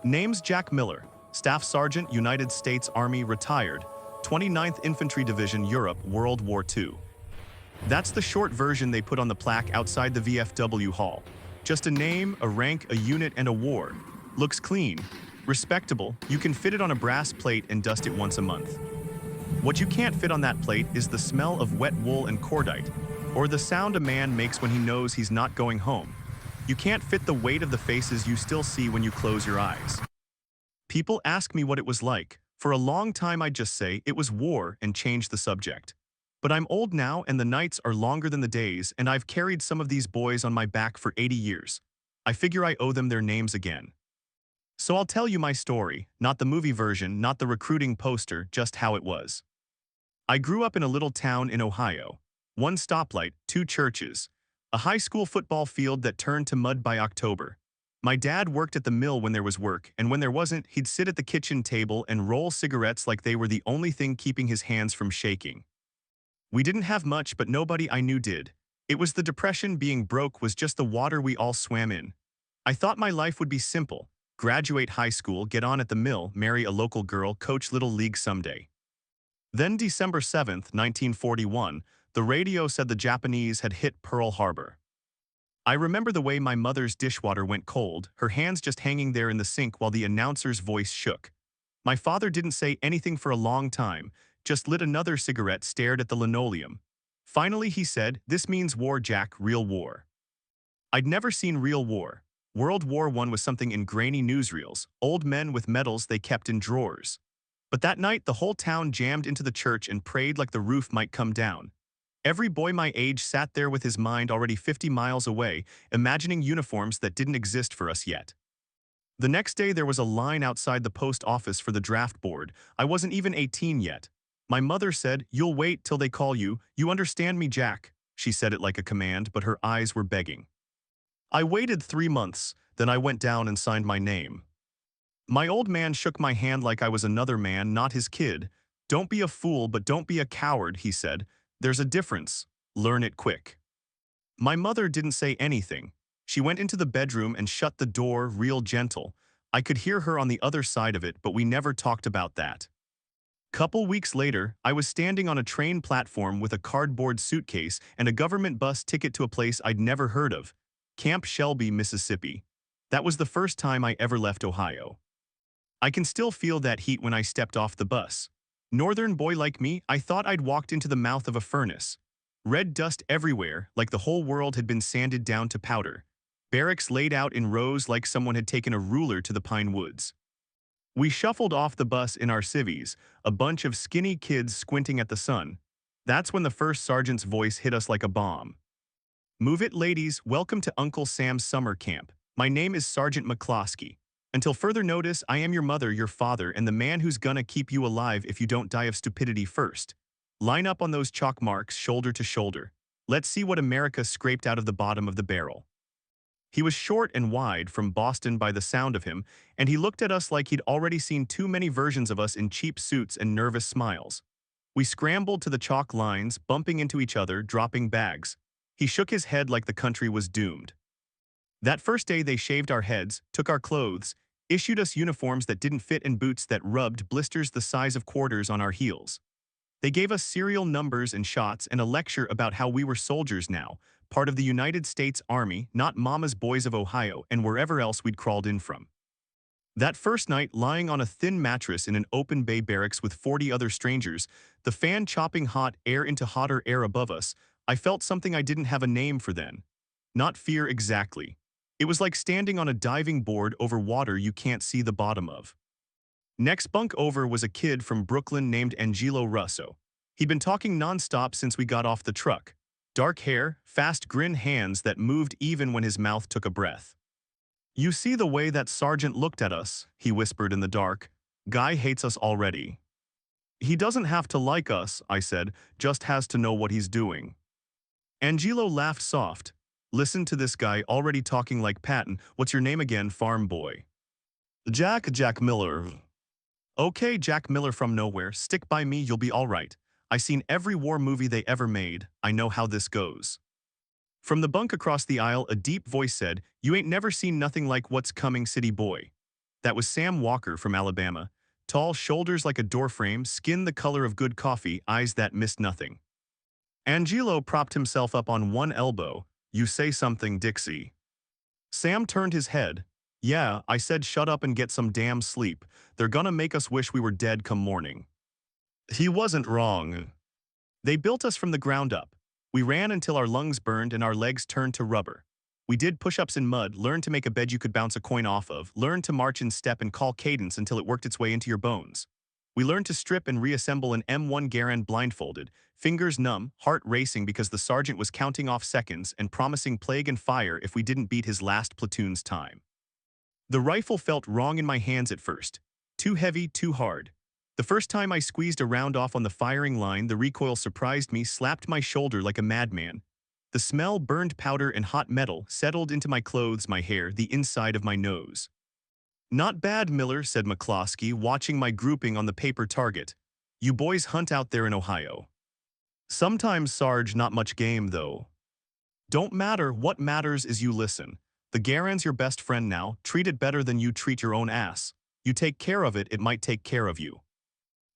Name's Jack Miller, Staff Sergeant, United States Army, retired, 29th Infantry Division, Europe, World War II. That's the short version they put on the plaque outside the VFW hall. Just a name, a rank, a unit, and a war. Looks clean, respectable. You can fit it on a brass plate and dust it once a month. What you can't fit on that plate is the smell of wet wool and cordite, or the sound a man makes when he knows he's not going home. You can't fit the weight of the faces you still see when you close your eyes. People ask me what it was like. For a long time I'd just say it was war and change the subject. But I'm old now and the nights are longer than the days, and I've carried some of these boys on my back for 80 years. I figure I owe them their names again. So I'll tell you my story, not the movie version, not the recruiting poster, just how it was. I grew up in a little town in Ohio. One stoplight, two churches, a high school football field that turned to mud by October. My dad worked at the mill when there was work, and when there wasn't, he'd sit at the kitchen table and roll cigarettes like they were the only thing keeping his hands from shaking. We didn't have much, but nobody I knew did. It was the depression. Being broke was just the water we all swam in. I thought my life would be simple. Graduate high school, get on at the mill, marry a local girl, coach little league someday. Then December 7th, 1941, the radio said the Japanese had hit Pearl Harbor. I remember the way my mother's dishwater went cold, her hands just hanging there in the sink while the announcer's voice shook. My father didn't say anything for a long time, just lit another cigarette, stared at the linoleum. Finally he said, "This means war, Jack, real war." I'd never seen real war. World War I was something in grainy newsreels, old men with medals they kept in drawers. But that night the whole town jammed into the church and prayed like the roof might come down. Every boy my age sat there with his mind already 50 miles away, imagining uniforms that didn't exist for us yet. The next day there was a line outside the post office for the draft board. I wasn't even 18 yet. My mother said, "You'll wait till they call you. You understand me, Jack?" She said it like a command, but her eyes were begging. I waited 3 months, then I went down and signed my name. My old man shook my hand like I was another man, not his kid. "Don't be a fool, but don't be a coward," he said. "There's a difference. Learn it quick." My mother didn't say anything. She went into the bedroom and shut the door real gentle. I could hear her on the other side of it, but we never talked about that. Couple weeks later, I was standing on a train platform with a cardboard suitcase and a government bus ticket to a place I'd never heard of, Camp Shelby, Mississippi. That was the first time I ever left Ohio. I can still feel that heat when I stepped off the bus. Northern boy like me, I thought I'd walked into the mouth of a furnace. Red dust everywhere, like the whole world had been sanded down to powder. Barracks laid out in rows like someone had taken a ruler to the pine woods. We shuffled off the bus in our civvies, a bunch of skinny kids squinting at the sun. That's when the first sergeant's voice hit us like a bomb. "Move it, ladies. Welcome to Uncle Sam's summer camp. My name is Sergeant McCloskey. Until further notice, I am your mother, your father, and the man who's gonna keep you alive if you don't die of stupidity first. Line up on those chalk marks, shoulder to shoulder. Let's see what America scraped out of the bottom of the barrel." He was short and wide, from Boston by the sound of him, and he looked at us like he'd already seen too many versions of us in cheap suits and nervous smiles. We scrambled to the chalk lines, bumping into each other, dropping bags. He shook his head like the country was doomed. That first day they shaved our heads, took our clothes, issued us uniforms that didn't fit and boots that rubbed blisters the size of quarters on our heels. They gave us serial numbers and shots and a lecture about how we were soldiers now, part of the United States Army, not Mama's boys of Ohio and wherever else we'd crawled in from. That first night, lying on a thin mattress in an open bay barracks with 40 other strangers, the fan chopping hot air into hotter air above us, I felt something I didn't have a name for then. Not fear exactly. It was like standing on a diving board over water you can't see the bottom of. Next bunk over was a kid from Brooklyn named Angelo Russo. He'd been talking nonstop since we got off the truck. Dark hair, fast grin, hands that moved even when his mouth took a breath. "You see the way that sergeant looked at us," he whispered in the dark. "Guy hates us already." "He doesn't have to like us," I said, "just has to know what he's doing." Angelo laughed soft. "Listen to this guy already talking like Patton. What's your name again, farm boy?" Jack Miller." "Okay, Jack Miller from nowhere. Stick by me, you'll be all right. I seen every war movie they ever made. I know how this goes." From the bunk across the aisle, a deep voice said, "You ain't never seen nothing like What's Coming, city boy." That was Sam Walker from Alabama. Tall, shoulders like a doorframe, skin the color of good coffee, eyes that missed nothing. Angelo propped himself up on one elbow. You say something, Dixie. Sam turned his head. Yeah, I said shut up and get some damn sleep. They're gonna make us wish we were dead come morning. He wasn't wrong. They built us from the ground up. We ran until our lungs burned and our legs turned to rubber. We did push-ups in mud, learned to make a bed you could bounce a coin off of, learned to march in step and call cadence until it worked its way into your bones. We learned to strip and reassemble an M1 Garand blindfolded, fingers numb, heart racing because the sergeant was counting off seconds and promising plague and fire if we didn't beat his last platoon's time. The rifle felt wrong in my hands at first. Too heavy, too hard. The first time I squeezed a round off on the firing line, the recoil surprised me, slapped my shoulder like a madman. The smell, burned powder and hot metal, settled into my clothes, my hair, the inside of my nose. Not bad, Miller, said McCloskey, watching my grouping on the paper target. You boys hunt out there in Ohio. Sometimes, Sarge, not much game, though. Don't matter, what matters is you listen. The Garand's your best friend now, treat it better than you treat your own ass. You take care of it, it might take care of you.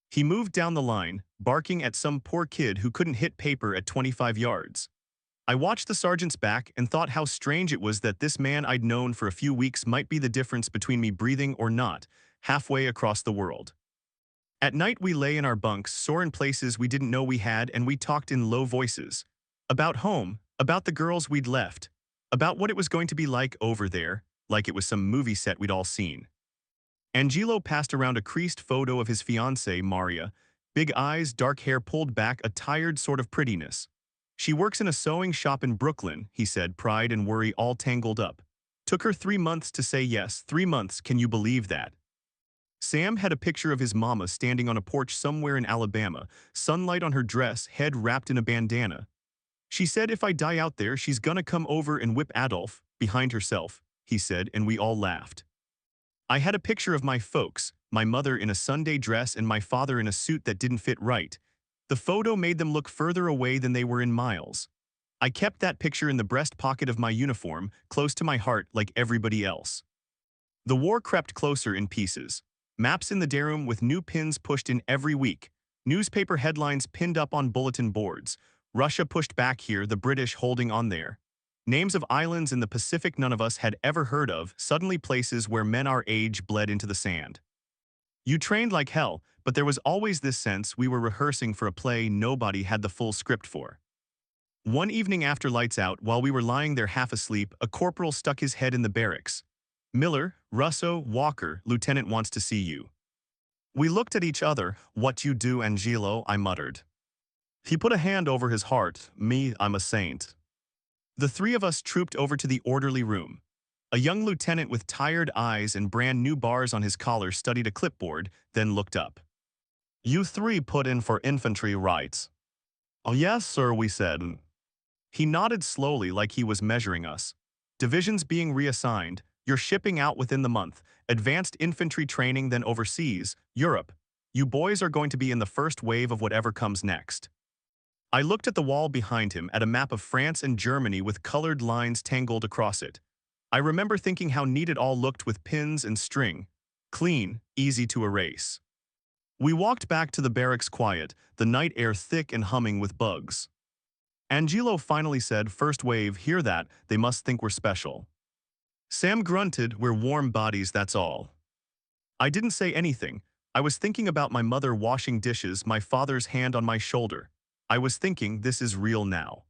He moved down the line, barking at some poor kid who couldn't hit paper at 25 yards. I watched the sergeant's back and thought how strange it was that this man I'd known for a few weeks might be the difference between me breathing or not, halfway across the world. At night we lay in our bunks, sore in places we didn't know we had, and we talked in low voices. About home, about the girls we'd left, about what it was going to be like over there, like it was some movie set we'd all seen. Angelo passed around a creased photo of his fiancée, Maria. Big eyes, dark hair pulled back, a tired sort of prettiness. She works in a sewing shop in Brooklyn, he said, pride and worry all tangled up. Took her 3 months to say yes, 3 months, can you believe that? Sam had a picture of his mama standing on a porch somewhere in Alabama, sunlight on her dress, head wrapped in a bandana. She said if I die out there, she's gonna come over and whip Adolf, behind herself, he said, and we all laughed. I had a picture of my folks, my mother in a Sunday dress and my father in a suit that didn't fit right. The photo made them look further away than they were in miles. I kept that picture in the breast pocket of my uniform, close to my heart like everybody else. The war crept closer in pieces. Maps in the dayroom with new pins pushed in every week. Newspaper headlines pinned up on bulletin boards. Russia pushed back here, the British holding on there. Names of islands in the Pacific none of us had ever heard of, suddenly places where men our age bled into the sand. You trained like hell, but there was always this sense we were rehearsing for a play nobody had the full script for. One evening after lights out, while we were lying there half asleep, a corporal stuck his head in the barracks. Miller, Russo, Walker, Lieutenant wants to see you. We looked at each other. What you do, Angelo, I muttered. He put a hand over his heart. Me, I'm a saint. The three of us trooped over to the orderly room. A young lieutenant with tired eyes and brand new bars on his collar studied a clipboard, then looked up. You three put in for infantry, right? Oh yes, sir, we said. He nodded slowly like he was measuring us. Divisions being reassigned, you're shipping out within the month, advanced infantry training then overseas, Europe. You boys are going to be in the first wave of whatever comes next. I looked at the wall behind him at a map of France and Germany with colored lines tangled across it. I remember thinking how neat it all looked with pins and string. Clean, easy to erase. We walked back to the barracks quiet, the night air thick and humming with bugs. Angelo finally said, first wave, hear that, they must think we're special. Sam grunted, we're warm bodies, that's all. I didn't say anything. I was thinking about my mother washing dishes, my father's hand on my shoulder. I was thinking, this is real now.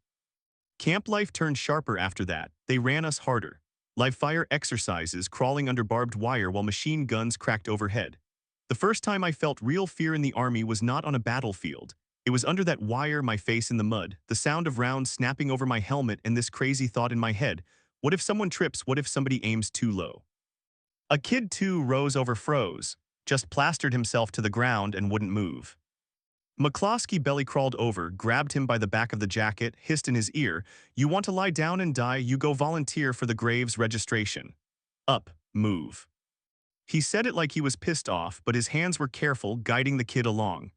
Camp life turned sharper after that. They ran us harder. Live fire exercises, crawling under barbed wire while machine guns cracked overhead. The first time I felt real fear in the army was not on a battlefield. It was under that wire, my face in the mud, the sound of rounds snapping over my helmet, and this crazy thought in my head, what if someone trips, what if somebody aims too low? A kid too rose over froze, just plastered himself to the ground and wouldn't move. McCloskey belly crawled over, grabbed him by the back of the jacket, hissed in his ear, you want to lie down and die, you go volunteer for the Graves registration. Up, move. He said it like he was pissed off, but his hands were careful, guiding the kid along.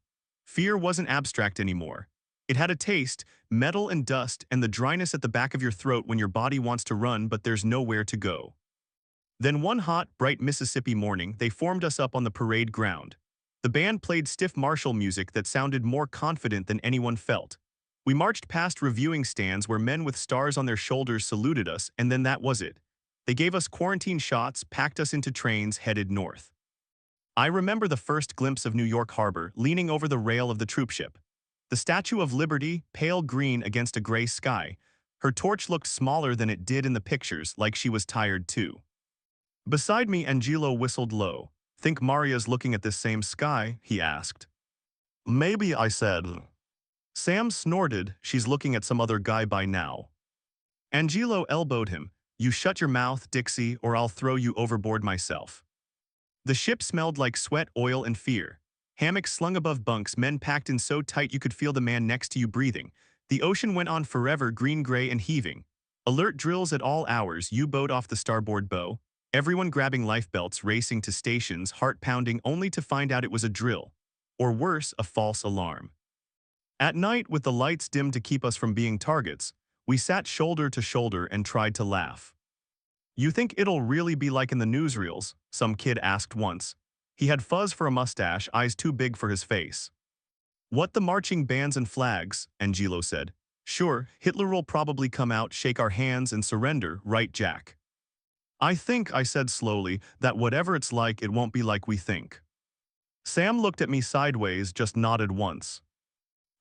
Fear wasn't abstract anymore. It had a taste, metal and dust, and the dryness at the back of your throat when your body wants to run but there's nowhere to go. Then one hot, bright Mississippi morning, they formed us up on the parade ground. The band played stiff martial music that sounded more confident than anyone felt. We marched past reviewing stands where men with stars on their shoulders saluted us, and then that was it. They gave us quarantine shots, packed us into trains headed north. I remember the first glimpse of New York Harbor, leaning over the rail of the troopship. The Statue of Liberty, pale green against a gray sky. Her torch looked smaller than it did in the pictures, like she was tired too. Beside me, Angelo whistled low. "Think Maria's looking at this same sky?" he asked. "Maybe," I said. Sam snorted. "She's looking at some other guy by now." Angelo elbowed him. "You shut your mouth, Dixie, or I'll throw you overboard myself." The ship smelled like sweat, oil, and fear. Hammocks slung above bunks, men packed in so tight you could feel the man next to you breathing. The ocean went on forever, green, gray, and heaving. Alert drills at all hours, U-boat off the starboard bow. Everyone grabbing lifebelts, racing to stations, heart pounding, only to find out it was a drill. Or worse, a false alarm. At night, with the lights dimmed to keep us from being targets, we sat shoulder to shoulder and tried to laugh. "You think it'll really be like in the newsreels?" some kid asked once. He had fuzz for a mustache, eyes too big for his face. "What, the marching bands and flags?" Angelo said. "Sure, Hitler will probably come out, shake our hands, and surrender, right, Jack?" "I think," I said slowly, "that whatever it's like, it won't be like we think." Sam looked at me sideways, just nodded once.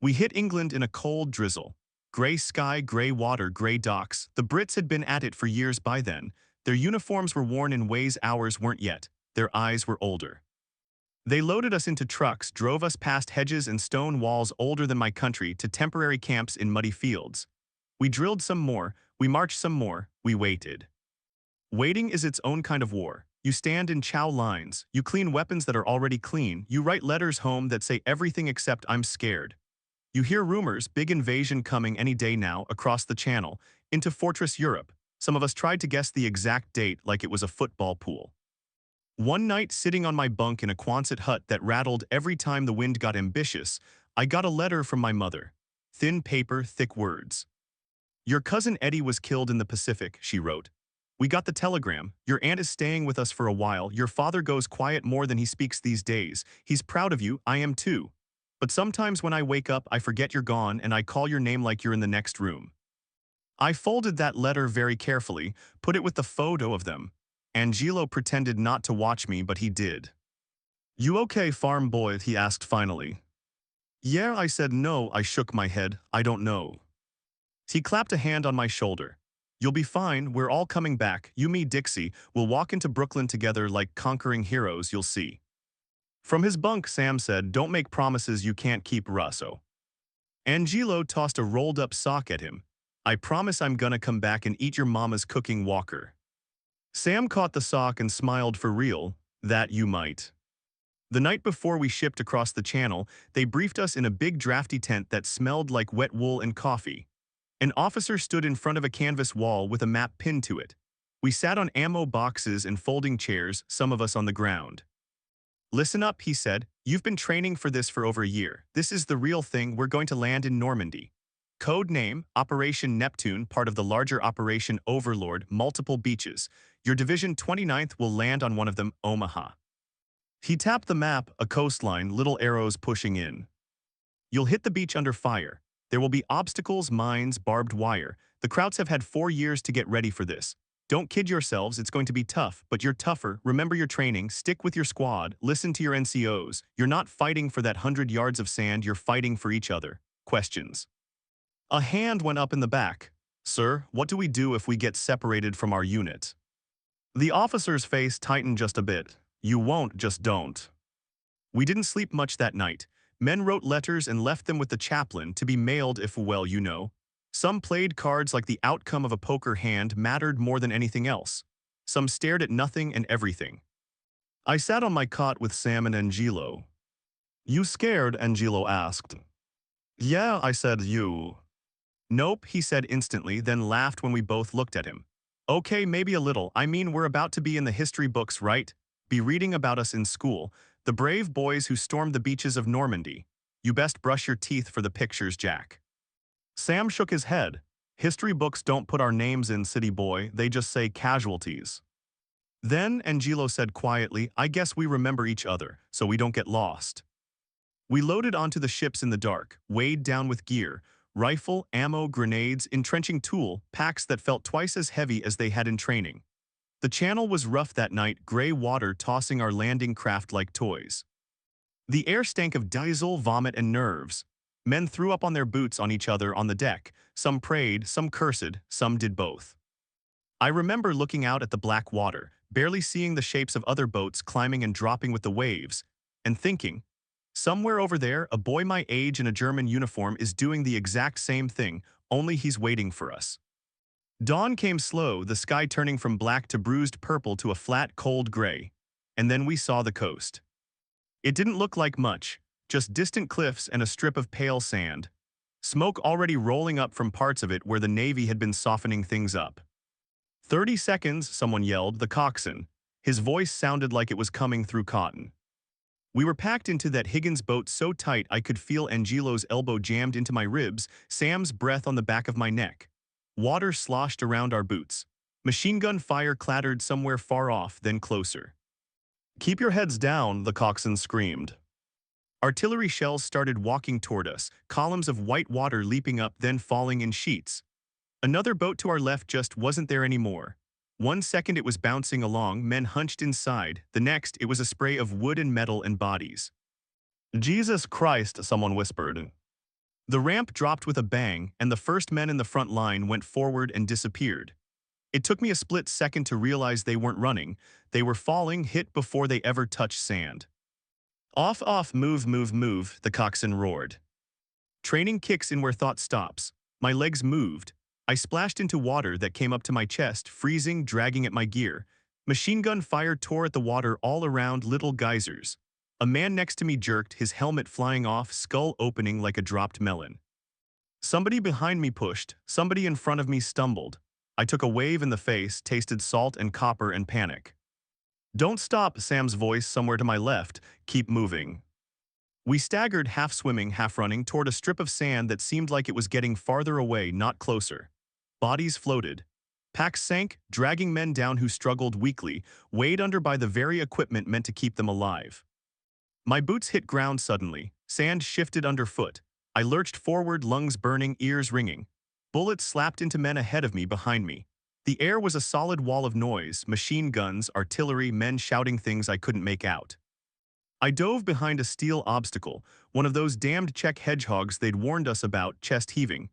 We hit England in a cold drizzle. Gray sky, gray water, gray docks. The Brits had been at it for years by then. Their uniforms were worn in ways ours weren't yet. Their eyes were older. They loaded us into trucks, drove us past hedges and stone walls older than my country to temporary camps in muddy fields. We drilled some more, we marched some more, we waited. Waiting is its own kind of war. You stand in chow lines, you clean weapons that are already clean, you write letters home that say everything except "I'm scared." You hear rumors, big invasion coming any day now, across the channel, into Fortress Europe. Some of us tried to guess the exact date like it was a football pool. One night, sitting on my bunk in a Quonset hut that rattled every time the wind got ambitious, I got a letter from my mother. Thin paper, thick words. "Your cousin Eddie was killed in the Pacific," she wrote. "We got the telegram. Your aunt is staying with us for a while. Your father goes quiet more than he speaks these days. He's proud of you, I am too. But sometimes when I wake up, I forget you're gone and I call your name like you're in the next room." I folded that letter very carefully, put it with the photo of them. Angelo pretended not to watch me, but he did. "You okay, farm boy?" he asked finally. "Yeah," I said. "No," I shook my head. "I don't know." He clapped a hand on my shoulder. "You'll be fine. We're all coming back. You, me, Dixie. We'll walk into Brooklyn together like conquering heroes, you'll see." From his bunk, Sam said, "Don't make promises you can't keep, Russo." Angelo tossed a rolled-up sock at him. "I promise I'm gonna come back and eat your mama's cooking walker." Sam caught the sock and smiled. "For real? That you might." The night before we shipped across the channel, they briefed us in a big drafty tent that smelled like wet wool and coffee. An officer stood in front of a canvas wall with a map pinned to it. We sat on ammo boxes and folding chairs, some of us on the ground. "Listen up," he said. "You've been training for this for over a year. This is the real thing. We're going to land in Normandy. Code name, Operation Neptune, part of the larger Operation Overlord, multiple beaches. Your Division 29th will land on one of them, Omaha." He tapped the map, a coastline, little arrows pushing in. "You'll hit the beach under fire. There will be obstacles, mines, barbed wire. The Krauts have had 4 years to get ready for this. Don't kid yourselves, it's going to be tough, but you're tougher. Remember your training, stick with your squad, listen to your NCOs. You're not fighting for that 100 yards of sand, you're fighting for each other." Questions. A hand went up in the back. "Sir, what do we do if we get separated from our unit?" The officer's face tightened just a bit. "You won't, just don't." We didn't sleep much that night. Men wrote letters and left them with the chaplain to be mailed if, well, you know. Some played cards like the outcome of a poker hand mattered more than anything else. Some stared at nothing and everything. I sat on my cot with Sam and Angelo. "You scared?" Angelo asked. "Yeah," I said. "You?" "Nope," he said instantly, then laughed when we both looked at him. "Okay, maybe a little. I mean, we're about to be in the history books, right? Be reading about us in school. The brave boys who stormed the beaches of Normandy. You best brush your teeth for the pictures, Jack." Sam shook his head. "History books don't put our names in, city boy. They just say casualties." Then Angelo said quietly, I guess we remember each other, so we don't get lost. We loaded onto the ships in the dark, weighed down with gear, rifle, ammo, grenades, entrenching tool, packs that felt twice as heavy as they had in training. The channel was rough that night, gray water tossing our landing craft like toys. The air stank of diesel, vomit, and nerves. Men threw up on their boots on each other on the deck. Some prayed, some cursed, some did both. I remember looking out at the black water, barely seeing the shapes of other boats climbing and dropping with the waves, and thinking, somewhere over there, a boy my age in a German uniform is doing the exact same thing, only he's waiting for us. Dawn came slow, the sky turning from black to bruised purple to a flat, cold gray. And then we saw the coast. It didn't look like much, just distant cliffs and a strip of pale sand. Smoke already rolling up from parts of it where the Navy had been softening things up. 30 seconds, someone yelled, the coxswain. His voice sounded like it was coming through cotton. We were packed into that Higgins boat so tight I could feel Angelo's elbow jammed into my ribs, Sam's breath on the back of my neck. Water sloshed around our boots. Machine gun fire clattered somewhere far off, then closer. Keep your heads down, the coxswain screamed. Artillery shells started walking toward us, columns of white water leaping up then falling in sheets. Another boat to our left just wasn't there anymore. 1 second it was bouncing along, men hunched inside. The next, it was a spray of wood and metal and bodies. Jesus Christ, someone whispered. The ramp dropped with a bang, and the first men in the front line went forward and disappeared. It took me a split second to realize they weren't running. They were falling, hit before they ever touched sand. Off, off, move, move, move, the coxswain roared. Training kicks in where thought stops. My legs moved. I splashed into water that came up to my chest, freezing, dragging at my gear. Machine gun fire tore at the water all around, little geysers. A man next to me jerked, his helmet flying off, skull opening like a dropped melon. Somebody behind me pushed, somebody in front of me stumbled. I took a wave in the face, tasted salt and copper and panic. Don't stop, Sam's voice somewhere to my left, keep moving. We staggered, half swimming, half running, toward a strip of sand that seemed like it was getting farther away, not closer. Bodies floated. Packs sank, dragging men down who struggled weakly, weighed under by the very equipment meant to keep them alive. My boots hit ground suddenly. Sand shifted underfoot. I lurched forward, lungs burning, ears ringing. Bullets slapped into men ahead of me, behind me. The air was a solid wall of noise, machine guns, artillery, men shouting things I couldn't make out. I dove behind a steel obstacle, one of those damned Czech hedgehogs they'd warned us about, chest heaving.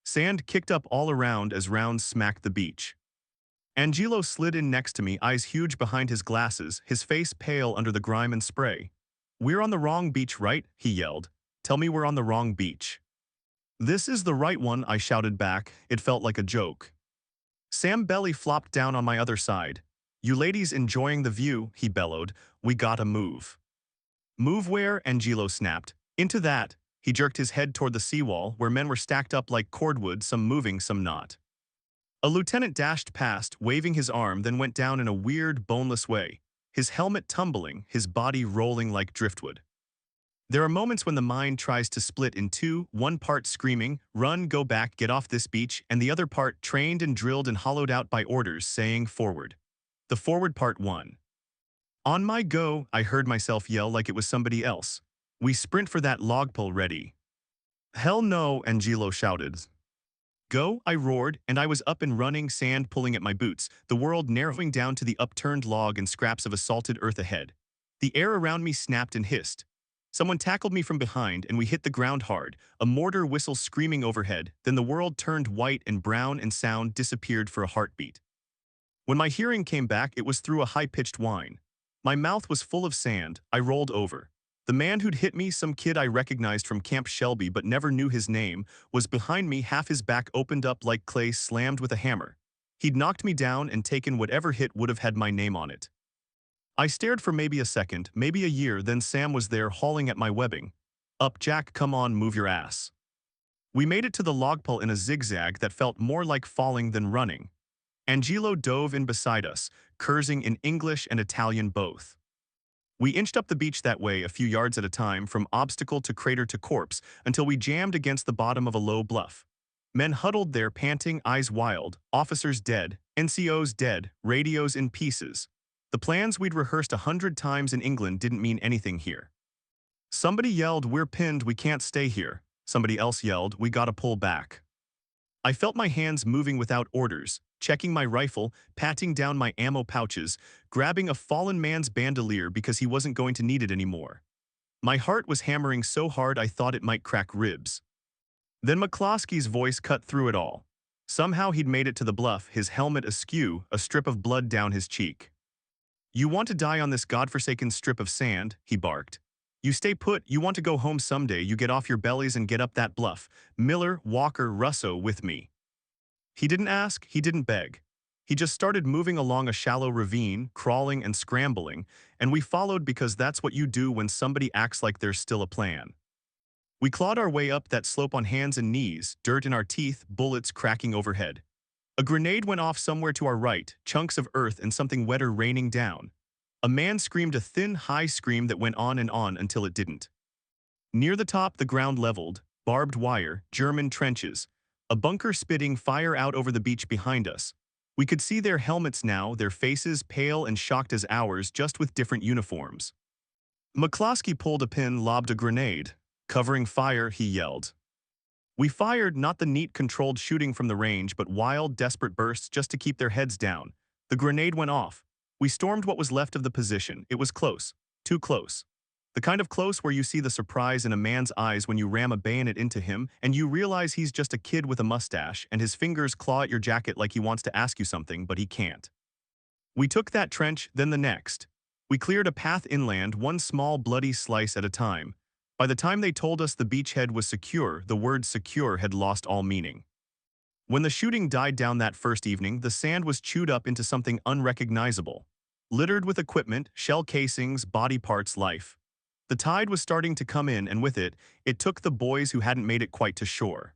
Sand kicked up all around as rounds smacked the beach. Angelo slid in next to me, eyes huge behind his glasses, his face pale under the grime and spray. We're on the wrong beach, right? He yelled. Tell me we're on the wrong beach. This is the right one, I shouted back. It felt like a joke. Sam belly flopped down on my other side. You ladies enjoying the view, he bellowed. We gotta move. Move where? Angelo snapped. Into that. He jerked his head toward the seawall, where men were stacked up like cordwood, some moving, some not. A lieutenant dashed past, waving his arm, then went down in a weird, boneless way, his helmet tumbling, his body rolling like driftwood. There are moments when the mind tries to split in two, one part screaming, run, go back, get off this beach, and the other part trained and drilled and hollowed out by orders saying forward. The forward part won. On my go, I heard myself yell like it was somebody else. We sprint for that log pole ready. Hell no, Angelo shouted. Go, I roared, and I was up and running, sand pulling at my boots, the world narrowing down to the upturned log and scraps of assaulted earth ahead. The air around me snapped and hissed. Someone tackled me from behind and we hit the ground hard, a mortar whistle screaming overhead, then the world turned white and brown and sound disappeared for a heartbeat. When my hearing came back, it was through a high-pitched whine. My mouth was full of sand. I rolled over. The man who'd hit me, some kid I recognized from Camp Shelby but never knew his name, was behind me, half his back opened up like clay slammed with a hammer. He'd knocked me down and taken whatever hit would have had my name on it. I stared for maybe a second, maybe a year, then Sam was there hauling at my webbing. Up, Jack, come on, move your ass. We made it to the log pole in a zigzag that felt more like falling than running. Angelo dove in beside us, cursing in English and Italian both. We inched up the beach that way, a few yards at a time, from obstacle to crater to corpse, until we jammed against the bottom of a low bluff. Men huddled there, panting, eyes wild, officers dead, NCOs dead, radios in pieces. The plans we'd rehearsed 100 times in England didn't mean anything here. Somebody yelled, "We're pinned, we can't stay here." Somebody else yelled, "We gotta pull back." I felt my hands moving without orders, checking my rifle, patting down my ammo pouches, grabbing a fallen man's bandolier because he wasn't going to need it anymore. My heart was hammering so hard I thought it might crack ribs. Then McCloskey's voice cut through it all. Somehow he'd made it to the bluff, his helmet askew, a strip of blood down his cheek. "You want to die on this godforsaken strip of sand," he barked. "You stay put, you want to go home someday, you get off your bellies and get up that bluff. Miller, Walker, Russo with me." He didn't ask, he didn't beg. He just started moving along a shallow ravine, crawling and scrambling, and we followed because that's what you do when somebody acts like there's still a plan. We clawed our way up that slope on hands and knees, dirt in our teeth, bullets cracking overhead. A grenade went off somewhere to our right, chunks of earth and something wetter raining down. A man screamed a thin, high scream that went on until it didn't. Near the top, the ground leveled, barbed wire, German trenches. A bunker spitting fire out over the beach behind us. We could see their helmets now, their faces pale and shocked as ours, just with different uniforms. McCloskey pulled a pin, lobbed a grenade. "Covering fire," he yelled. We fired, not the neat, controlled shooting from the range, but wild, desperate bursts just to keep their heads down. The grenade went off. We stormed what was left of the position. It was close. Too close. The kind of close where you see the surprise in a man's eyes when you ram a bayonet into him and you realize he's just a kid with a mustache and his fingers claw at your jacket like he wants to ask you something, but he can't. We took that trench, then the next. We cleared a path inland, one small bloody slice at a time. By the time they told us the beachhead was secure, the word secure had lost all meaning. When the shooting died down that first evening, the sand was chewed up into something unrecognizable. Littered with equipment, shell casings, body parts, life. The tide was starting to come in, and with it, it took the boys who hadn't made it quite to shore.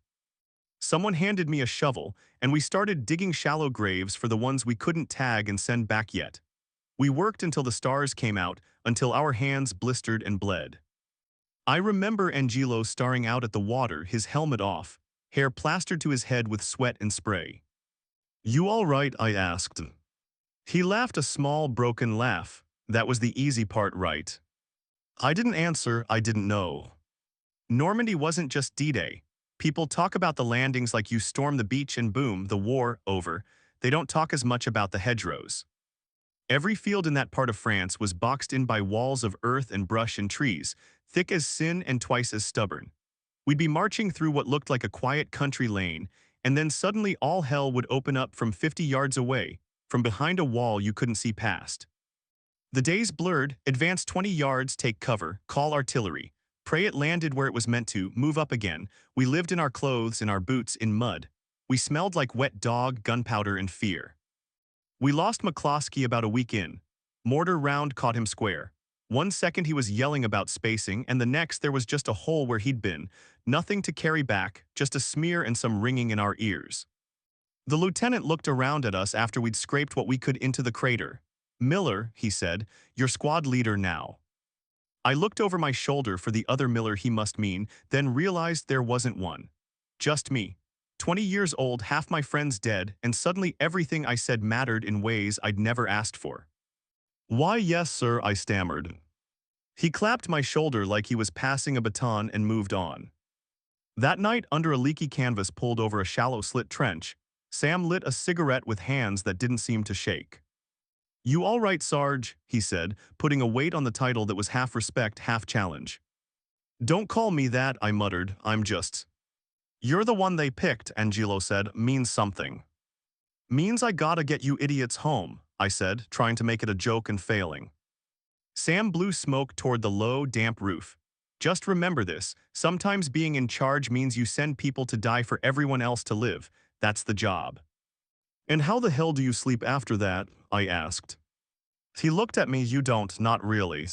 Someone handed me a shovel, and we started digging shallow graves for the ones we couldn't tag and send back yet. We worked until the stars came out, until our hands blistered and bled. I remember Angelo staring out at the water, his helmet off, hair plastered to his head with sweat and spray. "You all right?" I asked. He laughed a small, broken laugh. That was the easy part, right? I didn't answer, I didn't know. Normandy wasn't just D-Day. People talk about the landings like you storm the beach and boom, the war, over. They don't talk as much about the hedgerows. Every field in that part of France was boxed in by walls of earth and brush and trees, thick as sin and twice as stubborn. We'd be marching through what looked like a quiet country lane, and then suddenly all hell would open up from 50 yards away, from behind a wall you couldn't see past. The days blurred, advance 20 yards, take cover, call artillery. Pray it landed where it was meant to, move up again. We lived in our clothes, in our boots, in mud. We smelled like wet dog, gunpowder, and fear. We lost McCloskey about a week in. Mortar round caught him square. 1 second he was yelling about spacing, and the next there was just a hole where he'd been. Nothing to carry back, just a smear and some ringing in our ears. The lieutenant looked around at us after we'd scraped what we could into the crater. "Miller," he said, "you're squad leader now." I looked over my shoulder for the other Miller he must mean, then realized there wasn't one. Just me. 20 years old, half my friends dead, and suddenly everything I said mattered in ways I'd never asked for. "Why, yes, sir," I stammered. He clapped my shoulder like he was passing a baton and moved on. That night, under a leaky canvas pulled over a shallow slit trench, Sam lit a cigarette with hands that didn't seem to shake. "You all right, Sarge?" he said, putting a weight on the title that was half respect, half challenge. "Don't call me that," I muttered. "I'm just—" "You're the one they picked," Angelo said. "Means something." "Means I gotta get you idiots home," I said, trying to make it a joke and failing. Sam blew smoke toward the low, damp roof. "Just remember this, sometimes being in charge means you send people to die for everyone else to live. That's the job." "And how the hell do you sleep after that?" I asked. He looked at me. "You don't, not really."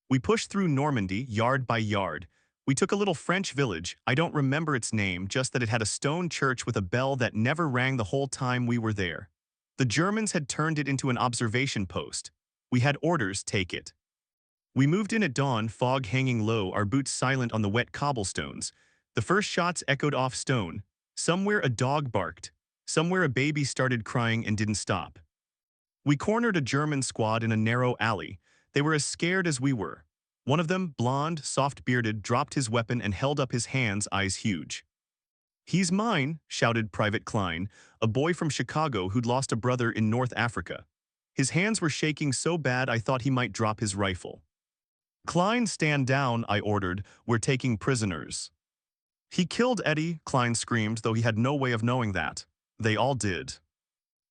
We pushed through Normandy, yard by yard. We took a little French village. I don't remember its name, just that it had a stone church with a bell that never rang the whole time we were there. The Germans had turned it into an observation post. We had orders, take it. We moved in at dawn, fog hanging low, our boots silent on the wet cobblestones. The first shots echoed off stone. Somewhere a dog barked. Somewhere a baby started crying and didn't stop. We cornered a German squad in a narrow alley. They were as scared as we were. One of them, blonde, soft-bearded, dropped his weapon and held up his hands, eyes huge. "He's mine," shouted Private Klein, a boy from Chicago who'd lost a brother in North Africa. His hands were shaking so bad I thought he might drop his rifle. "Klein, stand down," I ordered. "We're taking prisoners." "He killed Eddie," Klein screamed, though he had no way of knowing that. They all did.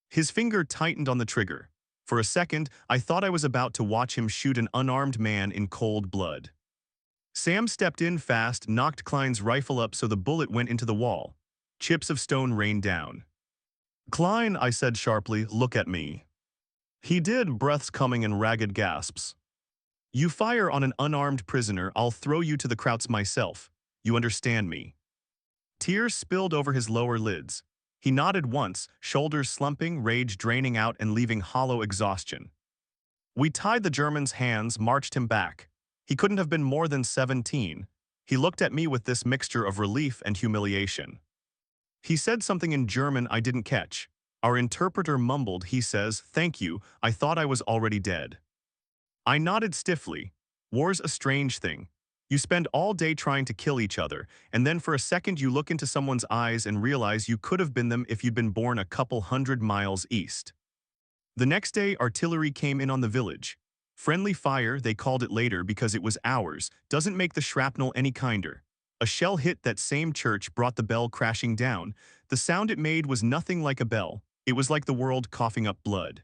His finger tightened on the trigger. For a second, I thought I was about to watch him shoot an unarmed man in cold blood. Sam stepped in fast, knocked Klein's rifle up so the bullet went into the wall. Chips of stone rained down. "Klein," I said sharply, "look at me." He did, breaths coming in ragged gasps. "You fire on an unarmed prisoner, I'll throw you to the Krauts myself. You understand me?" Tears spilled over his lower lids. He nodded once, shoulders slumping, rage draining out and leaving hollow exhaustion. We tied the German's hands, marched him back. He couldn't have been more than 17. He looked at me with this mixture of relief and humiliation. He said something in German I didn't catch. Our interpreter mumbled, he says, "Thank you, I thought I was already dead." I nodded stiffly. War's a strange thing. You spend all day trying to kill each other, and then for a second you look into someone's eyes and realize you could have been them if you'd been born a couple 100 miles east. The next day, artillery came in on the village. Friendly fire, they called it later because it was ours, doesn't make the shrapnel any kinder. A shell hit that same church, brought the bell crashing down. The sound it made was nothing like a bell. It was like the world coughing up blood.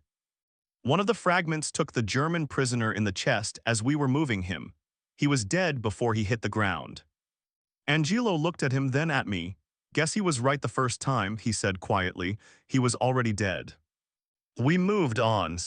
One of the fragments took the German prisoner in the chest as we were moving him. He was dead before he hit the ground. Angelo looked at him, then at me. "Guess he was right the first time," he said quietly. "He was already dead." We moved on.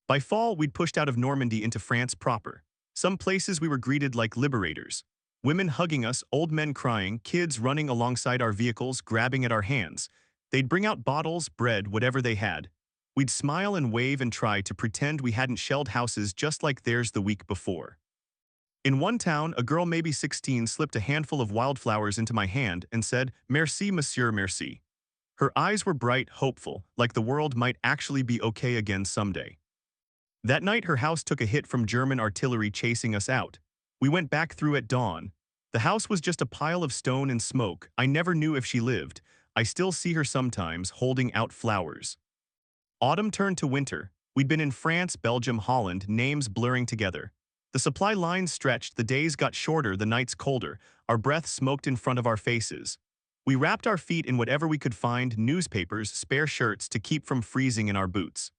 By fall, we'd pushed out of Normandy into France proper. Some places we were greeted like liberators. Women hugging us, old men crying, kids running alongside our vehicles, grabbing at our hands. They'd bring out bottles, bread, whatever they had. We'd smile and wave and try to pretend we hadn't shelled houses just like theirs the week before. In one town, a girl maybe 16 slipped a handful of wildflowers into my hand and said, "Merci, monsieur, merci." Her eyes were bright, hopeful, like the world might actually be okay again someday. That night, her house took a hit from German artillery chasing us out. We went back through at dawn. The house was just a pile of stone and smoke. I never knew if she lived. I still see her sometimes, holding out flowers. Autumn turned to winter. We'd been in France, Belgium, Holland, names blurring together. The supply lines stretched, the days got shorter, the nights colder, our breath smoked in front of our faces. We wrapped our feet in whatever we could find, newspapers, spare shirts to keep from freezing in our boots.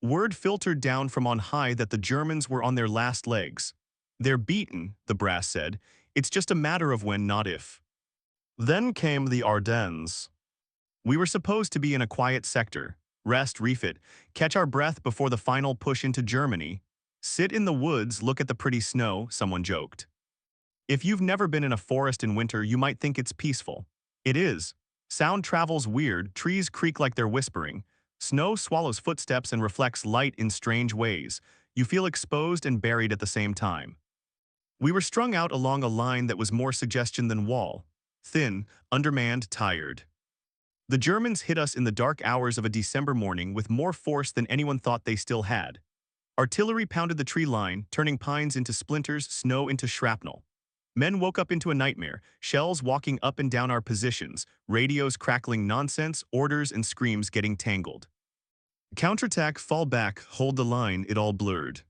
Word filtered down from on high that the Germans were on their last legs. "They're beaten," the brass said. "It's just a matter of when, not if." Then came the Ardennes. We were supposed to be in a quiet sector, rest, refit, catch our breath before the final push into Germany. "Sit in the woods, look at the pretty snow," someone joked. If you've never been in a forest in winter, you might think it's peaceful. It is. Sound travels weird, trees creak like they're whispering. Snow swallows footsteps and reflects light in strange ways. You feel exposed and buried at the same time. We were strung out along a line that was more suggestion than wall. Thin, undermanned, tired. The Germans hit us in the dark hours of a December morning with more force than anyone thought they still had. Artillery pounded the tree line, turning pines into splinters, snow into shrapnel. Men woke up into a nightmare, shells walking up and down our positions, radios crackling nonsense, orders and screams getting tangled. Counterattack, fall back, hold the line, it all blurred.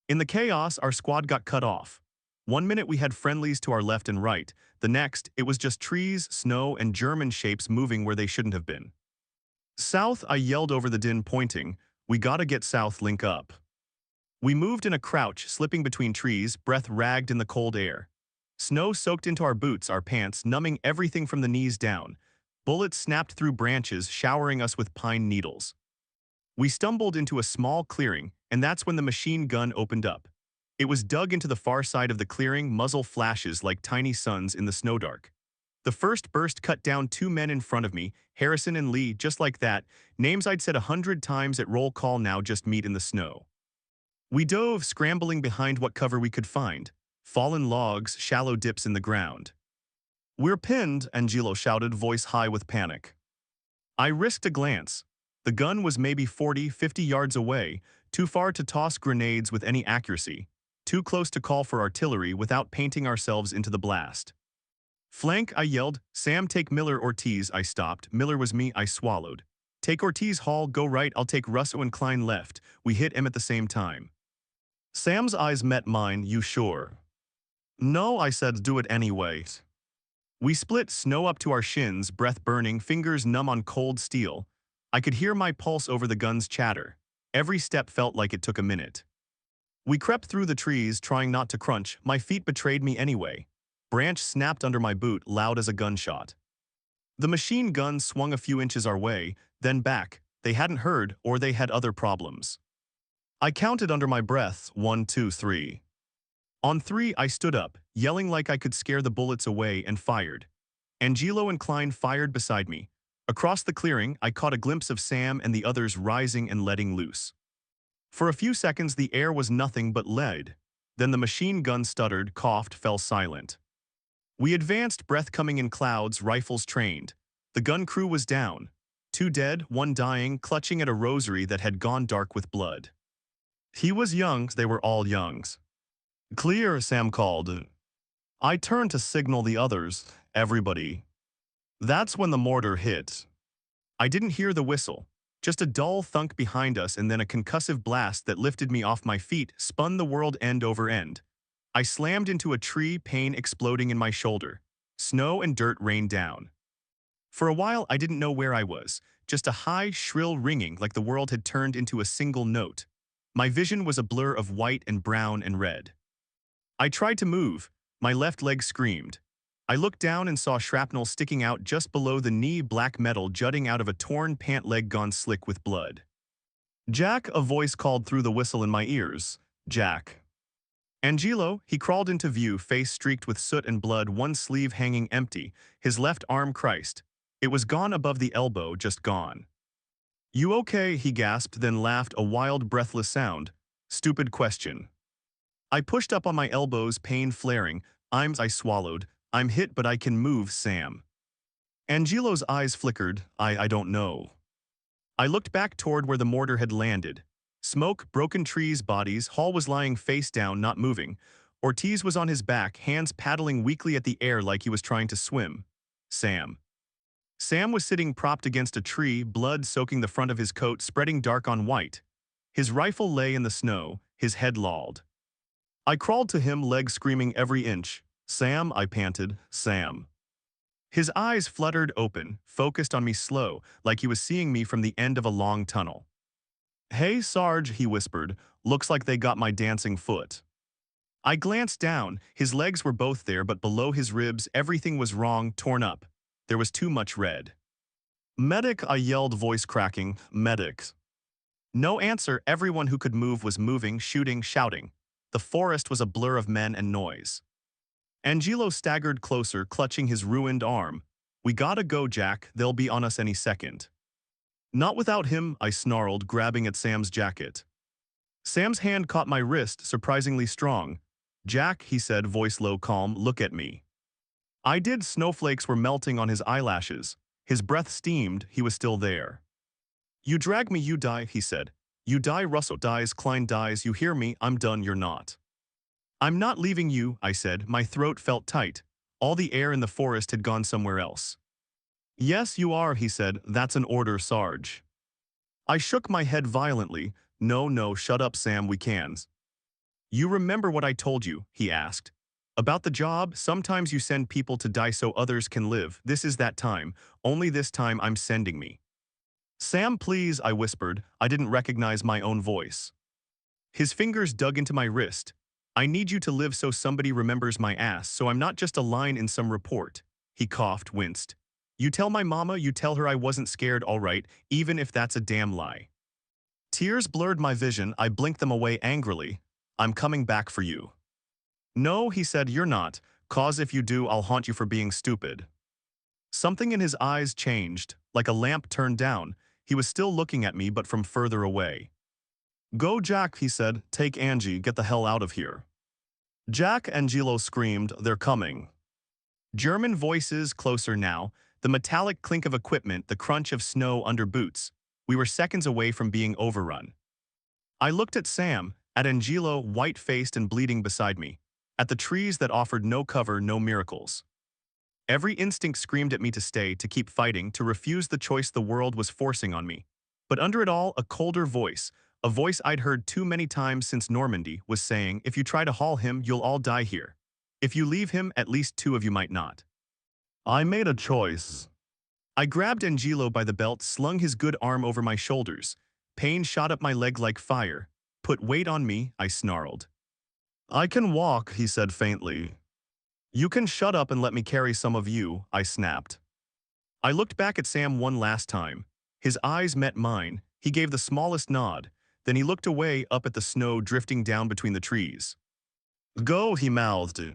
In the chaos, our squad got cut off. One minute we had friendlies to our left and right, the next, it was just trees, snow, and German shapes moving where they shouldn't have been. "South," I yelled over the din, pointing. "We gotta get south, link up." We moved in a crouch, slipping between trees, breath ragged in the cold air. Snow soaked into our boots, our pants, numbing everything from the knees down. Bullets snapped through branches, showering us with pine needles. We stumbled into a small clearing, and that's when the machine gun opened up. It was dug into the far side of the clearing, muzzle flashes like tiny suns in the snowdark. The first burst cut down 2 men in front of me, Harrison and Lee, just like that, names I'd said 100 times at roll call now just meet in the snow. We dove, scrambling behind what cover we could find. Fallen logs, shallow dips in the ground. "We're pinned," Angelo shouted, voice high with panic. I risked a glance. The gun was maybe 40, 50 yards away, too far to toss grenades with any accuracy, too close to call for artillery without painting ourselves into the blast. Flank, I yelled. Sam, take Miller Ortiz, I stopped. Miller was me, I swallowed. Take Ortiz Hall, go right, I'll take Russo and Klein left. We hit him at the same time. Sam's eyes met mine, you sure? No, I said, do it anyway. We split, snow up to our shins, breath burning, fingers numb on cold steel. I could hear my pulse over the gun's chatter. Every step felt like it took a minute. We crept through the trees, trying not to crunch. My feet betrayed me anyway. Branch snapped under my boot, loud as a gunshot. The machine gun swung a few inches our way, then back. They hadn't heard, or they had other problems. I counted under my breath, 1, 2, 3. On 3, I stood up, yelling like I could scare the bullets away, and fired. Angelo and Klein fired beside me. Across the clearing, I caught a glimpse of Sam and the others rising and letting loose. For a few seconds, the air was nothing but lead. Then the machine gun stuttered, coughed, fell silent. We advanced, breath coming in clouds, rifles trained. The gun crew was down. 2 dead, 1 dying, clutching at a rosary that had gone dark with blood. He was young, they were all youngs. Clear, Sam called. I turned to signal the others, everybody. That's when the mortar hit. I didn't hear the whistle, just a dull thunk behind us and then a concussive blast that lifted me off my feet, spun the world end over end. I slammed into a tree, pain exploding in my shoulder. Snow and dirt rained down. For a while, I didn't know where I was, just a high, shrill ringing like the world had turned into a single note. My vision was a blur of white and brown and red. I tried to move. My left leg screamed. I looked down and saw shrapnel sticking out just below the knee, black metal jutting out of a torn pant leg gone slick with blood. Jack, a voice called through the whistle in my ears. Jack. Angelo, he crawled into view, face streaked with soot and blood, one sleeve hanging empty, his left arm creased. It was gone above the elbow, just gone. You okay? He gasped, then laughed, a wild, breathless sound. Stupid question. I pushed up on my elbows, pain flaring. I swallowed. I'm hit, but I can move, Sam. Angelo's eyes flickered. I don't know. I looked back toward where the mortar had landed. Smoke, broken trees, bodies. Hall was lying face down, not moving. Ortiz was on his back, hands paddling weakly at the air like he was trying to swim. Sam. Sam was sitting propped against a tree, blood soaking the front of his coat, spreading dark on white. His rifle lay in the snow, his head lolled. I crawled to him, legs screaming every inch. Sam, I panted, Sam. His eyes fluttered open, focused on me slow, like he was seeing me from the end of a long tunnel. Hey, Sarge, he whispered, looks like they got my dancing foot. I glanced down. His legs were both there, but below his ribs, everything was wrong, torn up. There was too much red. Medic, I yelled, voice cracking, medic. No answer. Everyone who could move was moving, shooting, shouting. The forest was a blur of men and noise. Angelo staggered closer, clutching his ruined arm. We gotta go, Jack, they'll be on us any second. Not without him, I snarled, grabbing at Sam's jacket. Sam's hand caught my wrist, surprisingly strong. Jack, he said, voice low, calm, look at me. I did. Snowflakes were melting on his eyelashes. His breath steamed, he was still there. You drag me, you die, he said. You die, Russell dies, Klein dies, you hear me, I'm done, you're not. I'm not leaving you, I said, my throat felt tight. All the air in the forest had gone somewhere else. Yes, you are, he said, that's an order, Sarge. I shook my head violently. No, shut up, Sam, we can. You remember what I told you, he asked. About the job, sometimes you send people to die so others can live. This is that time, only this time I'm sending me. Sam, please, I whispered. I didn't recognize my own voice. His fingers dug into my wrist. I need you to live so somebody remembers my ass, so I'm not just a line in some report. He coughed, winced. You tell my mama, you tell her I wasn't scared, all right, even if that's a damn lie. Tears blurred my vision. I blinked them away angrily. I'm coming back for you. No, he said, you're not, 'cause if you do, I'll haunt you for being stupid. Something in his eyes changed, like a lamp turned down. He was still looking at me, but from further away. Go, Jack, he said, take Angie, get the hell out of here. Jack, Angelo screamed, they're coming. German voices closer now, the metallic clink of equipment, the crunch of snow under boots. We were seconds away from being overrun. I looked at Sam, at Angelo, white-faced and bleeding beside me, at the trees that offered no cover, no miracles. Every instinct screamed at me to stay, to keep fighting, to refuse the choice the world was forcing on me. But under it all, a colder voice, a voice I'd heard too many times since Normandy, was saying, if you try to haul him, you'll all die here. If you leave him, at least two of you might not. I made a choice. I grabbed Angelo by the belt, slung his good arm over my shoulders. Pain shot up my leg like fire. Put weight on me, I snarled. I can walk, he said faintly. You can shut up and let me carry some of you, I snapped. I looked back at Sam one last time. His eyes met mine. He gave the smallest nod. Then he looked away, up at the snow drifting down between the trees. Go, he mouthed.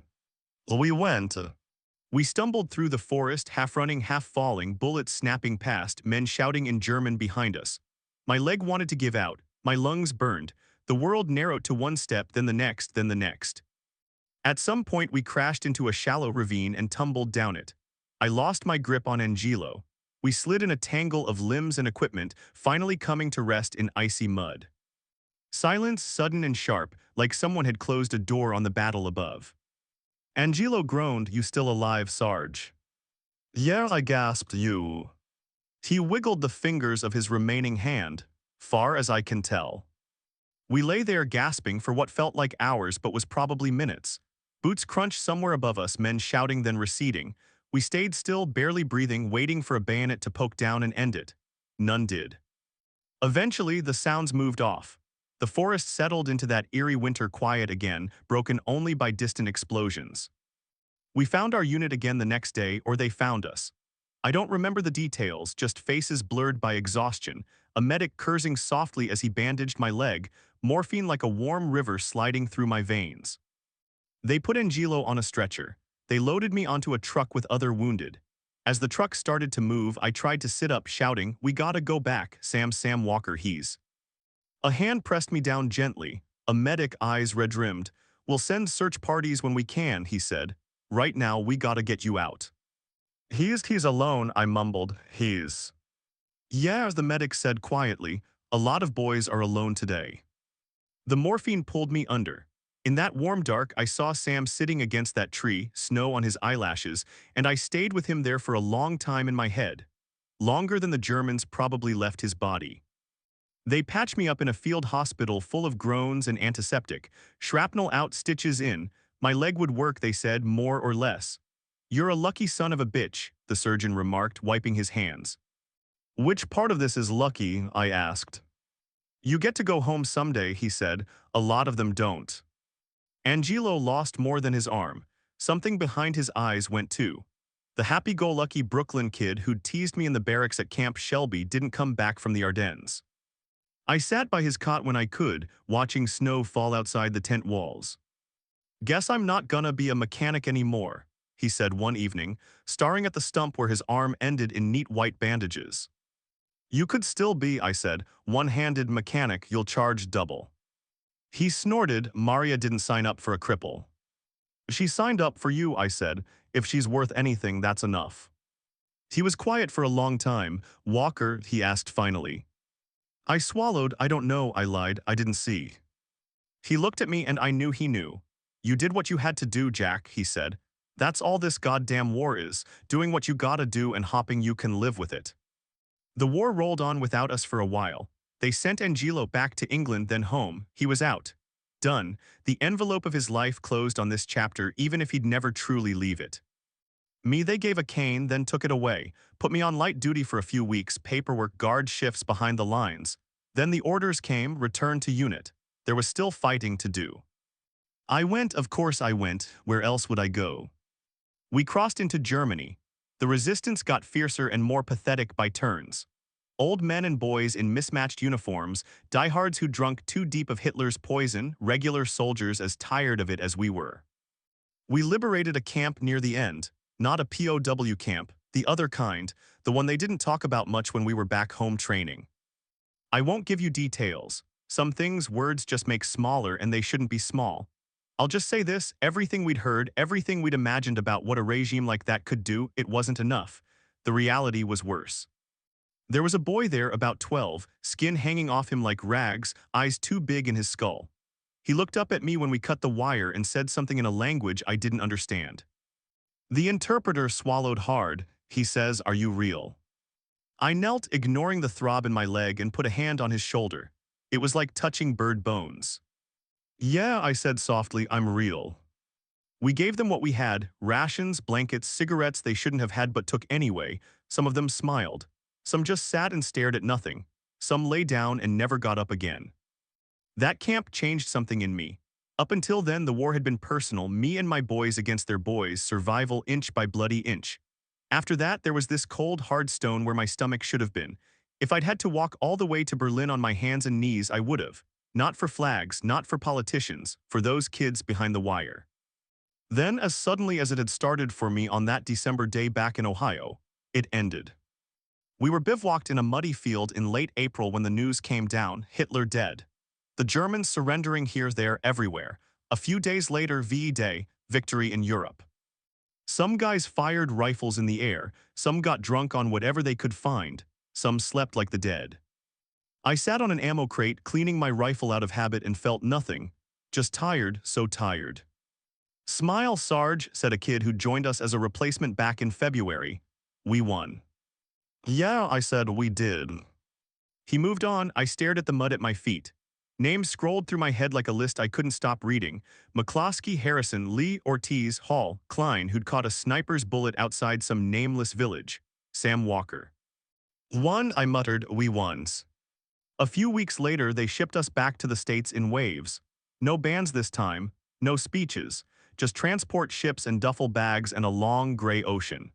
We went. We stumbled through the forest, half running, half falling, bullets snapping past, men shouting in German behind us. My leg wanted to give out. My lungs burned. The world narrowed to one step, then the next, then the next. At some point, we crashed into a shallow ravine and tumbled down it. I lost my grip on Angelo. We slid in a tangle of limbs and equipment, finally coming to rest in icy mud. Silence, sudden and sharp, like someone had closed a door on the battle above. Angelo groaned, "You still alive, Sarge?" "Yeah," I gasped. "You?" He wiggled the fingers of his remaining hand, "Far as I can tell." We lay there gasping for what felt like hours but was probably minutes. Boots crunched somewhere above us, men shouting then receding. We stayed still, barely breathing, waiting for a bayonet to poke down and end it. None did. Eventually, the sounds moved off. The forest settled into that eerie winter quiet again, broken only by distant explosions. We found our unit again the next day, or they found us. I don't remember the details, just faces blurred by exhaustion, a medic cursing softly as he bandaged my leg, morphine like a warm river sliding through my veins. They put Angelo on a stretcher. They loaded me onto a truck with other wounded. As the truck started to move, I tried to sit up, shouting, "We gotta go back, Sam Walker, he's." A hand pressed me down gently, a medic, eyes red-rimmed. "We'll send search parties when we can," he said. "Right now, we gotta get you out." He's alone," I mumbled. "He's..." "Yeah," the medic said quietly. "A lot of boys are alone today." The morphine pulled me under. In that warm dark, I saw Sam sitting against that tree, snow on his eyelashes, and I stayed with him there for a long time in my head. Longer than the Germans probably left his body. They patched me up in a field hospital full of groans and antiseptic. Shrapnel out, stitches in. My leg would work, they said, more or less. "You're a lucky son of a bitch," the surgeon remarked, wiping his hands. "Which part of this is lucky?" I asked. "You get to go home someday," he said. "A lot of them don't." Angelo lost more than his arm. Something behind his eyes went too. The happy-go-lucky Brooklyn kid who'd teased me in the barracks at Camp Shelby didn't come back from the Ardennes. I sat by his cot when I could, watching snow fall outside the tent walls. "Guess I'm not gonna be a mechanic anymore," he said one evening, staring at the stump where his arm ended in neat white bandages. "You could still be," I said, "one-handed mechanic, you'll charge double." He snorted. "Maria didn't sign up for a cripple." "She signed up for you," I said. "If she's worth anything, that's enough." He was quiet for a long time. "Walker?" he asked finally. I swallowed. "I don't know," I lied. "I didn't see." He looked at me and I knew he knew. "You did what you had to do, Jack," he said. "That's all this goddamn war is, doing what you gotta do and hoping you can live with it." The war rolled on without us for a while. They sent Angelo back to England, then home. He was out. Done. The envelope of his life closed on this chapter, even if he'd never truly leave it. Me, they gave a cane, then took it away, put me on light duty for a few weeks, paperwork, guard shifts behind the lines. Then the orders came, return to unit. There was still fighting to do. I went, of course I went. Where else would I go? We crossed into Germany. The resistance got fiercer and more pathetic by turns. Old men and boys in mismatched uniforms, diehards who drunk too deep of Hitler's poison, regular soldiers as tired of it as we were. We liberated a camp near the end, not a POW camp, the other kind, the one they didn't talk about much when we were back home training. I won't give you details. Some things words just make smaller and they shouldn't be small. I'll just say this, everything we'd heard, everything we'd imagined about what a regime like that could do, it wasn't enough. The reality was worse. There was a boy there about 12, skin hanging off him like rags, eyes too big in his skull. He looked up at me when we cut the wire and said something in a language I didn't understand. The interpreter swallowed hard. He says, "Are you real?" I knelt, ignoring the throb in my leg, and put a hand on his shoulder. It was like touching bird bones. "Yeah," I said softly, "I'm real." We gave them what we had: rations, blankets, cigarettes they shouldn't have had but took anyway. Some of them smiled. Some just sat and stared at nothing. Some lay down and never got up again. That camp changed something in me. Up until then, the war had been personal, me and my boys against their boys, survival inch by bloody inch. After that, there was this cold, hard stone where my stomach should have been. If I'd had to walk all the way to Berlin on my hands and knees, I would have. Not for flags, not for politicians, for those kids behind the wire. Then, as suddenly as it had started for me on that December day back in Ohio, it ended. We were bivouacked in a muddy field in late April when the news came down: Hitler dead. The Germans surrendering here, there, everywhere. A few days later, VE Day, victory in Europe. Some guys fired rifles in the air, some got drunk on whatever they could find, some slept like the dead. I sat on an ammo crate, cleaning my rifle out of habit, and felt nothing. Just tired, so tired. "Smile, Sarge," said a kid who joined us as a replacement back in February. "We won." "Yeah," I said, "we did." He moved on. I stared at the mud at my feet. Names scrolled through my head like a list I couldn't stop reading. McCloskey, Harrison, Lee, Ortiz, Hall, Klein, who'd caught a sniper's bullet outside some nameless village. Sam Walker. "Won," I muttered, "we wons." A few weeks later, they shipped us back to the States in waves. No bands this time, no speeches, just transport ships and duffel bags and a long gray ocean.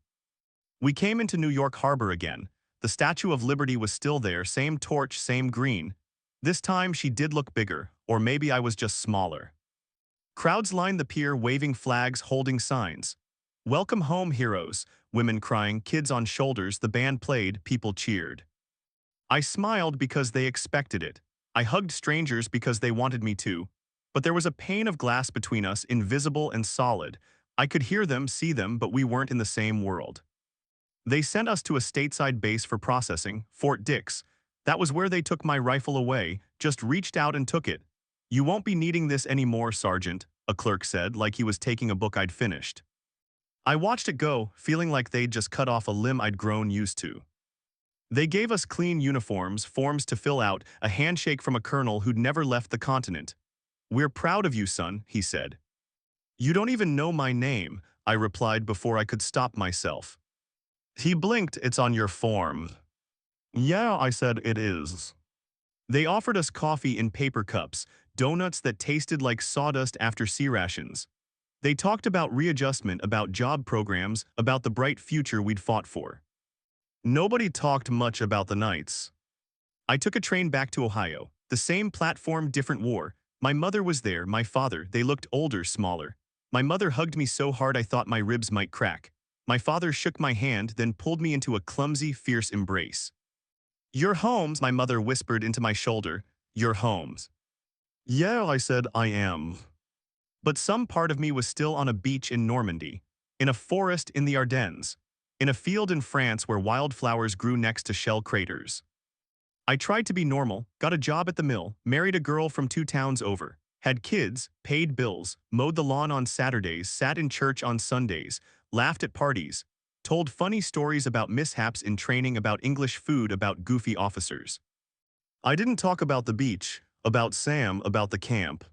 We came into New York Harbor again. The Statue of Liberty was still there, same torch, same green. This time she did look bigger, or maybe I was just smaller. Crowds lined the pier, waving flags, holding signs. "Welcome home, heroes," women crying, kids on shoulders. The band played, people cheered. I smiled because they expected it. I hugged strangers because they wanted me to. But there was a pane of glass between us, invisible and solid. I could hear them, see them, but we weren't in the same world. They sent us to a stateside base for processing, Fort Dix. That was where they took my rifle away, just reached out and took it. "You won't be needing this anymore, Sergeant," a clerk said, like he was taking a book I'd finished. I watched it go, feeling like they'd just cut off a limb I'd grown used to. They gave us clean uniforms, forms to fill out, a handshake from a colonel who'd never left the continent. "We're proud of you, son," he said. "You don't even know my name," I replied before I could stop myself. He blinked. "It's on your form." "Yeah," I said, "it is." They offered us coffee in paper cups, donuts that tasted like sawdust after sea rations. They talked about readjustment, about job programs, about the bright future we'd fought for. Nobody talked much about the nights. I took a train back to Ohio. The same platform, different war. My mother was there, my father. They looked older, smaller. My mother hugged me so hard I thought my ribs might crack. My father shook my hand, then pulled me into a clumsy, fierce embrace. "You're home," my mother whispered into my shoulder. "You're home." "Yeah," I said, "I am." But some part of me was still on a beach in Normandy, in a forest in the Ardennes, in a field in France where wildflowers grew next to shell craters. I tried to be normal, got a job at the mill, married a girl from 2 towns over, had kids, paid bills, mowed the lawn on Saturdays, sat in church on Sundays, laughed at parties, told funny stories about mishaps in training, about English food, about goofy officers. I didn't talk about the beach, about Sam, about the camp.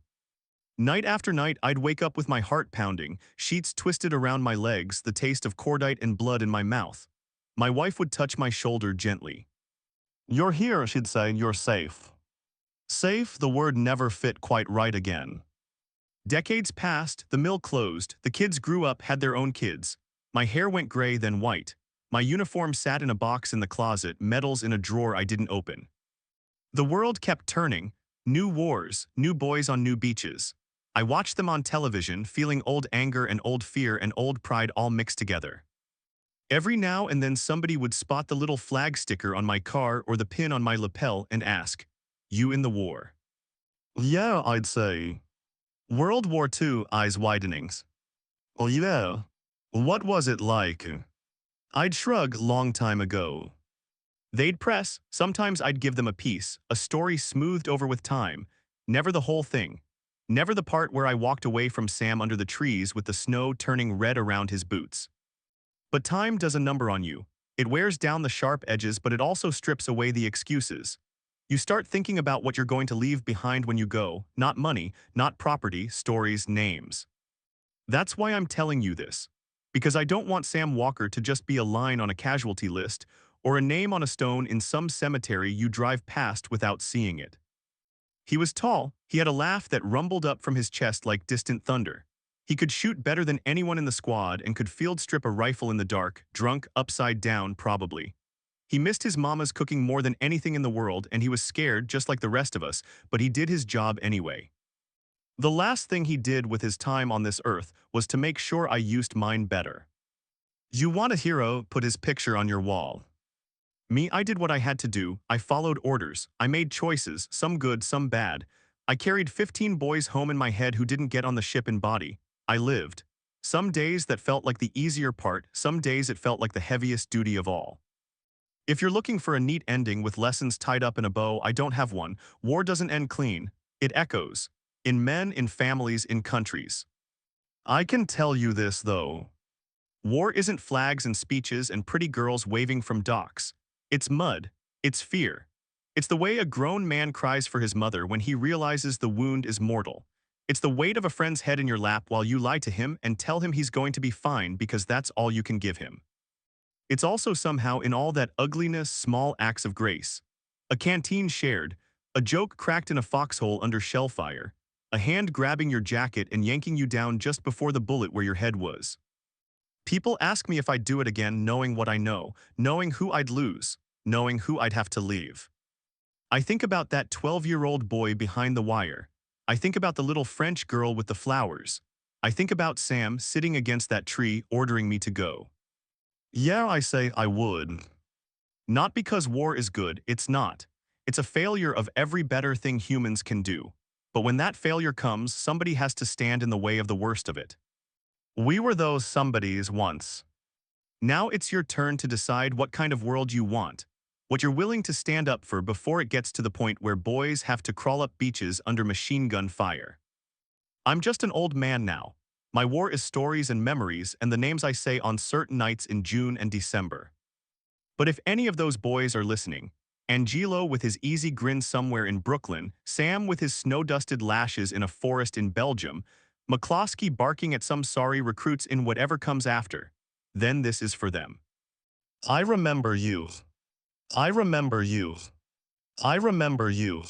Night after night, I'd wake up with my heart pounding, sheets twisted around my legs, the taste of cordite and blood in my mouth. My wife would touch my shoulder gently. "You're here," she'd say, "you're safe." Safe, the word never fit quite right again. Decades passed, the mill closed, the kids grew up, had their own kids. My hair went gray, then white. My uniform sat in a box in the closet, medals in a drawer I didn't open. The world kept turning. New wars, new boys on new beaches. I watched them on television, feeling old anger and old fear and old pride all mixed together. Every now and then somebody would spot the little flag sticker on my car or the pin on my lapel and ask, "You in the war?" "Yeah," I'd say. World War II, eyes widenings. "Oh yeah. What was it like?" I'd shrug, "Long time ago." They'd press, sometimes I'd give them a piece, a story smoothed over with time, never the whole thing. Never the part where I walked away from Sam under the trees with the snow turning red around his boots. But time does a number on you. It wears down the sharp edges, but it also strips away the excuses. You start thinking about what you're going to leave behind when you go, not money, not property, stories, names. That's why I'm telling you this. Because I don't want Sam Walker to just be a line on a casualty list or a name on a stone in some cemetery you drive past without seeing it. He was tall, he had a laugh that rumbled up from his chest like distant thunder. He could shoot better than anyone in the squad and could field strip a rifle in the dark, drunk, upside down, probably. He missed his mama's cooking more than anything in the world, and he was scared just like the rest of us, but he did his job anyway. The last thing he did with his time on this earth was to make sure I used mine better. You want a hero, put his picture on your wall. Me, I did what I had to do. I followed orders. I made choices, some good, some bad. I carried 15 boys home in my head who didn't get on the ship in body. I lived. Some days that felt like the easier part, some days it felt like the heaviest duty of all. If you're looking for a neat ending with lessons tied up in a bow, I don't have one. War doesn't end clean. It echoes. In men, in families, in countries. I can tell you this, though. War isn't flags and speeches and pretty girls waving from docks. It's mud. It's fear. It's the way a grown man cries for his mother when he realizes the wound is mortal. It's the weight of a friend's head in your lap while you lie to him and tell him he's going to be fine because that's all you can give him. It's also somehow in all that ugliness small acts of grace. A canteen shared, a joke cracked in a foxhole under shell fire, a hand grabbing your jacket and yanking you down just before the bullet where your head was. People ask me if I'd do it again knowing what I know, knowing who I'd lose, knowing who I'd have to leave. I think about that 12-year-old boy behind the wire. I think about the little French girl with the flowers. I think about Sam sitting against that tree ordering me to go. Yeah, I say I would. Not because war is good, it's not. It's a failure of every better thing humans can do. But when that failure comes, somebody has to stand in the way of the worst of it. We were those somebodies once. Now it's your turn to decide what kind of world you want, what you're willing to stand up for before it gets to the point where boys have to crawl up beaches under machine gun fire. I'm just an old man now. My war is stories and memories and the names I say on certain nights in June and December. But if any of those boys are listening, Angelo with his easy grin somewhere in Brooklyn, Sam with his snow-dusted lashes in a forest in Belgium, McCloskey barking at some sorry recruits in whatever comes after, then this is for them. I remember you. I remember you. I remember you.